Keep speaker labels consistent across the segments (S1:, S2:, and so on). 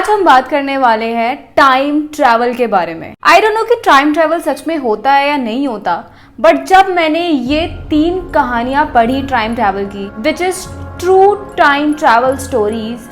S1: आज हम बात करने वाले हैं टाइम ट्रैवल के बारे में। आई डोंट नो कि टाइम ट्रैवल सच में होता है या नहीं होता, बट जब मैंने ये 3 कहानियां पढ़ी टाइम ट्रैवल की, which is true time travel stories,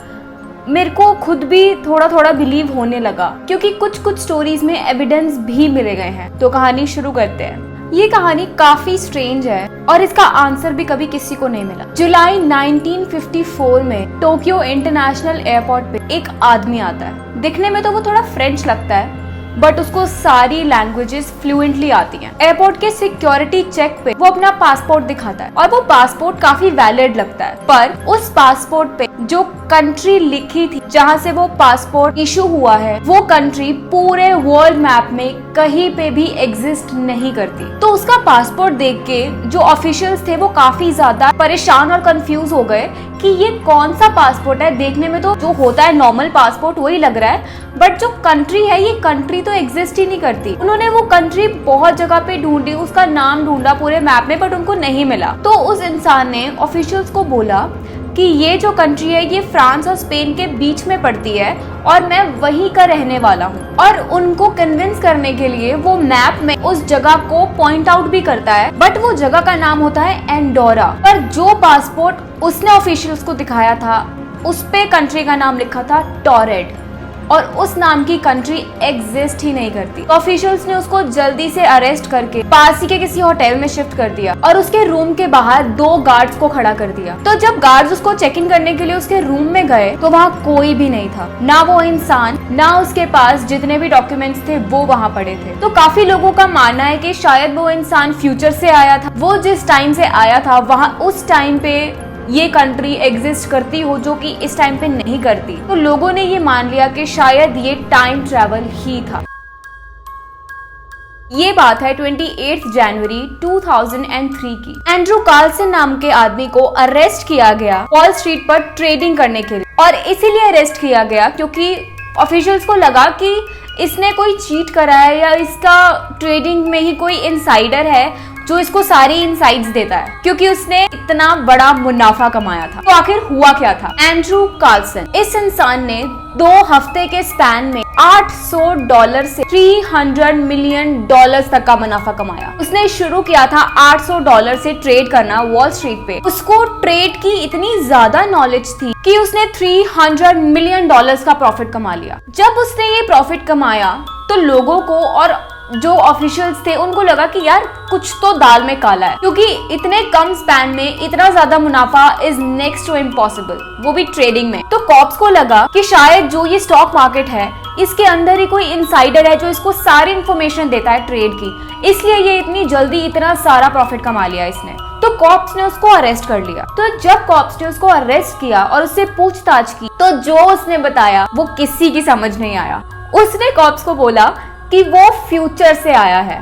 S1: मेरे को खुद भी थोड़ा थोड़ा बिलीव होने लगा, क्योंकि कुछ कुछ स्टोरीज में एविडेंस भी मिले गए हैं। तो कहानी शुरू करते हैं। ये कहानी काफी स्ट्रेंज है और इसका आंसर भी कभी किसी को नहीं मिला। जुलाई 1954 में टोक्यो इंटरनेशनल एयरपोर्ट पे एक आदमी आता है। दिखने में तो वो थोड़ा फ्रेंच लगता है, बट उसको सारी लैंग्वेजेस फ्लुएंटली आती हैं। एयरपोर्ट के सिक्योरिटी चेक पे वो अपना पासपोर्ट दिखाता है और वो पासपोर्ट काफी वैलिड लगता है, पर उस पासपोर्ट पे जो कंट्री लिखी थी जहाँ से वो पासपोर्ट इशू हुआ है, वो कंट्री पूरे वर्ल्ड मैप में कहीं पे भी एग्जिस्ट नहीं करती। तो उसका पासपोर्ट देख के जो ऑफिशियल्स थे वो काफी ज्यादा परेशान और कंफ्यूज हो गए कि ये कौन सा पासपोर्ट है। देखने में तो जो होता है नॉर्मल पासपोर्ट वही लग रहा है, बट जो कंट्री है ये कंट्री तो एग्जिस्ट ही नहीं करती। उन्होंने वो कंट्री बहुत जगह पे ढूंढी, उसका नाम ढूंढा पूरे मैप में, बट उनको नहीं मिला। तो उस इंसान ने ऑफिशियल्स को बोला कि ये जो कंट्री है ये फ्रांस और स्पेन के बीच में पड़ती है और मैं वहीं का रहने वाला हूँ। और उनको कन्विंस करने के लिए वो मैप में उस जगह को पॉइंट आउट भी करता है, बट वो जगह का नाम होता है एंडोरा। पर जो पासपोर्ट उसने ऑफिशियल्स को दिखाया था उस पे कंट्री का नाम लिखा था टोरेड, और उस नाम की कंट्री एग्जिस्ट ही नहीं करती। तो ऑफिशियल्स ने उसको जल्दी से अरेस्ट करके पास ही के किसी होटल में शिफ्ट कर दिया और उसके रूम के बाहर 2 गार्ड्स को खड़ा कर दिया। तो जब गार्ड्स उसको चेक इन करने के लिए उसके रूम में गए तो वहाँ कोई भी नहीं था, ना वो इंसान, ना उसके पास जितने भी डॉक्यूमेंट्स थे वो वहाँ पड़े थे। तो काफी लोगों का मानना है कि शायद वो इंसान फ्यूचर से आया था। वो जिस टाइम से आया था वहाँ उस टाइम पे ये कंट्री एग्जिस्ट करती हो जो कि इस टाइम पे नहीं करती। तो लोगों ने ये मान लिया कि शायद ये टाइम ट्रैवल ही था। ये बात है 28 जनवरी 2003 की। एंड्रू कार्लसन नाम के आदमी को अरेस्ट किया गया वॉल स्ट्रीट पर ट्रेडिंग करने के लिए, और इसीलिए अरेस्ट किया गया क्योंकि ऑफिशियल्स को लगा कि इसने कोई चीट करा है या इसका ट्रेडिंग में ही कोई इनसाइडर है जो इसको सारी इनसाइट्स देता है, क्योंकि उसने इतना बड़ा मुनाफा कमाया था। तो आखिर हुआ क्या था? एंड्रू कार्लसन, इस इंसान ने 2 हफ्ते के स्पैन में $800 से $300 मिलियन तक का मुनाफा कमाया। उसने शुरू किया था $800 से ट्रेड करना वॉल स्ट्रीट पे। उसको ट्रेड की इतनी ज्यादा नॉलेज थी कि उसने $300 मिलियन का प्रॉफिट कमा लिया। जब उसने ये प्रॉफिट कमाया तो लोगों को और जो ऑफिशियल्स थे उनको लगा कि यार कुछ तो दाल में काला है, क्योंकि इतने कम स्पैन में इतना ज्यादा मुनाफा इज नेक्स्ट टू इम्पॉसिबल, वो भी ट्रेडिंग में। तो कॉप्स को लगा कि शायद जो ये स्टॉक मार्केट है इसके अंदर ही कोई इनसाइडर है जो इसको सारी इंफॉर्मेशन देता है ट्रेड की, इसलिए ये इतनी जल्दी इतना सारा प्रॉफिट कमा लिया इसने। तो कॉप्स ने उसको अरेस्ट कर लिया। तो जब कॉप्स ने उसको अरेस्ट किया और उससे पूछताछ की तो जो उसने बताया वो किसी की समझ नहीं आया। उसने कॉप्स को बोला कि वो फ्यूचर से आया है,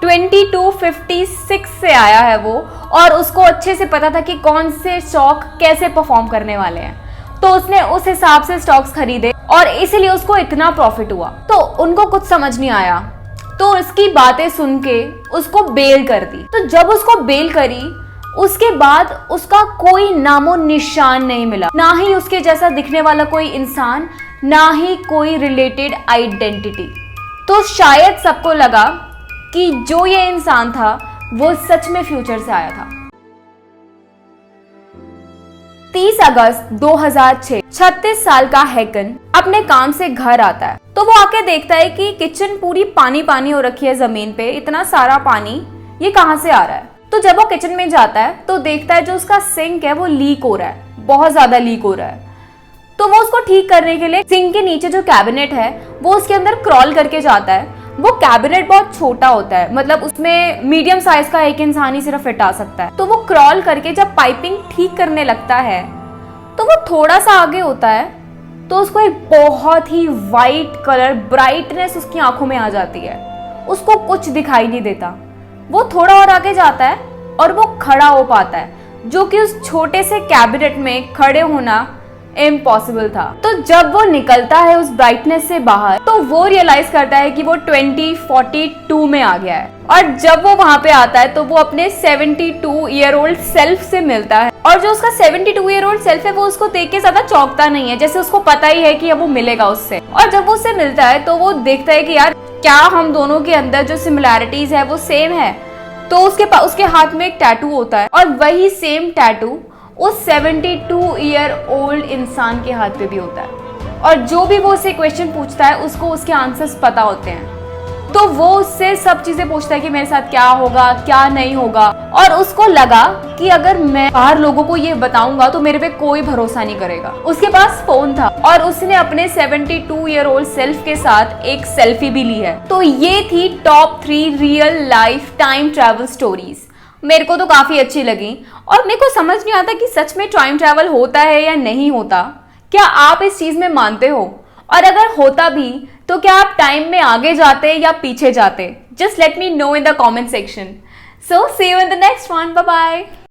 S1: 2256 से आया है वो, और उसको अच्छे से पता था कि कौन से स्टॉक कैसे परफॉर्म करने वाले हैं। तो उसने उस हिसाब से स्टॉक्स खरीदे और इसीलिए उसको इतना प्रॉफिट हुआ। तो उनको कुछ समझ नहीं आया, तो उसकी बातें सुन के उसको बेल कर दी। तो जब उसको बेल करी उसके बाद उसका कोई नामो निशान नहीं मिला, ना ही उसके जैसा दिखने वाला कोई इंसान, ना ही कोई रिलेटेड आइडेंटिटी। तो शायद सबको लगा कि जो ये इंसान था वो सच में फ्यूचर से आया था। 30 अगस्त 2006 36 साल का हैकन अपने काम से घर आता है। तो वो आके देखता है कि किचन पूरी पानी पानी हो रखी है, जमीन पे इतना सारा पानी, ये कहाँ से आ रहा है। तो जब वो किचन में जाता है तो देखता है जो उसका सिंक है वो लीक हो रहा है, बहुत ज्यादा लीक हो रहा है। तो वो उसको ठीक करने के लिए सिंक के नीचे जो कैबिनेट है वो उसके अंदर क्रॉल करके जाता है। वो कैबिनेट बहुत छोटा होता है, मतलब उसमें मीडियम साइज का एक इंसान ही सिर्फ फिट आ सकता है। तो वो क्रॉल करके जब पाइपिंग ठीक करने लगता है तो वो थोड़ा सा आगे होता है तो उसको एक बहुत ही वाइट कलर ब्राइटनेस उसकी आंखों में आ जाती है। उसको कुछ दिखाई नहीं देता। वो थोड़ा और आगे जाता है और वो खड़ा हो पाता है, जो कि उस छोटे से कैबिनेट में खड़े होना इम्पॉसिबल था। तो जब वो निकलता है उस ब्राइटनेस से बाहर, तो वो रियलाइज करता है कि वो 2042 में आ गया है। और जब वो वहां पे आता है तो वो अपने 72 ईयर ओल्ड सेल्फ से मिलता है, और जो उसका 72 ईयर ओल्ड सेल्फ है वो उसको देख के ज्यादा चौंकता नहीं है, जैसे उसको पता ही है कि अब वो मिलेगा उससे। और जब वो उससे मिलता है तो वो देखता है कि यार क्या हम दोनों के अंदर जो सिमिलैरिटीज है वो सेम है। तो उसके हाथ में एक टैटू होता है, और वही सेम टैटू उस 72 ईयर ओल्ड इंसान के हाथ पे भी होता है। और जो भी वो उससे क्वेश्चन पूछता है उसको उसके आंसर्स पता होते हैं। तो वो उससे सब चीजें पूछता है कि मेरे साथ क्या होगा क्या नहीं होगा। और उसको लगा कि अगर मैं बाहर लोगों को ये बताऊंगा तो मेरे पे कोई भरोसा नहीं करेगा। उसके पास फोन था और उसने अपने 72 ईयर ओल्ड सेल्फ के साथ एक सेल्फी भी ली है। तो ये थी top 3 real life time travel stories. मेरे को तो काफी अच्छी लगी, और मेरे को समझ नहीं आता कि सच में टाइम ट्रैवल होता है या नहीं होता। क्या आप इस चीज में मानते हो? और अगर होता भी तो क्या आप टाइम में आगे जाते या पीछे जाते? Just let me know in the comment section. So see you in the next one. Bye bye.